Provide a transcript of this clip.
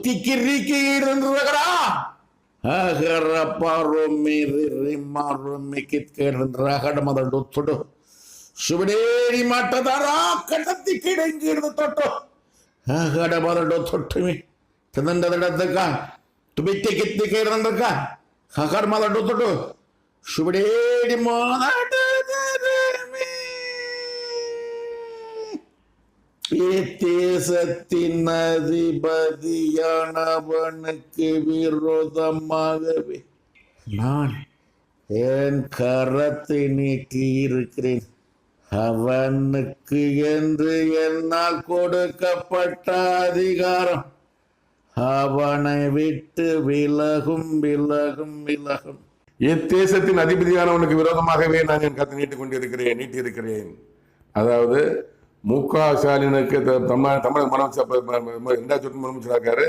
ಕಿಕ್ಕಿರಿಕಿರಗಡ ಹಗರ ಪಾರೊಮ್ಮೆ ಮಾರೊಮ್ಮೆ ಕಿತ್ಕೇರಗಡ ಮೊದಲು ತೊಡು ಶುಭಡೇರಿ ಮಟ್ಟದಾರ ಕಟತ್ತಿ ಕಿಡಂಗಿಡ್ದು ತೊಟ್ಟು ಹಗಡ ಮೊದಲು ತೊಟ್ಟುಮಿ ತದಂಡದಕ್ಕ ತುಬಿತ್ತೆ ಕಿತ್ತಿ ಕೇರಕ ಹಗಡ ಮೊದಲು ತೊಟ್ಟು ಶುಭಡೇರಿ ಮೋದಾಟ தேசத்தின் அதிபதியானவனுக்கு விரோதமாகவே நான் என் கரத்தை நீட்டி இருக்கிறேன். அவனுக்கு என்று என்னால் கொடுக்கப்பட்ட அதிகாரம் அவனை விட்டு விலகும் விலகும் விலகும். இத்தேசத்தின் அதிபதியானவனுக்கு விரோதமாகவே நான் என் கரத்தை நீட்டியிருக்கிறேன். அதாவது மு க ஸ்டாலினுக்கு தமிழக முதலமைச்சர் 2 முதலமைச்சராக்காரு.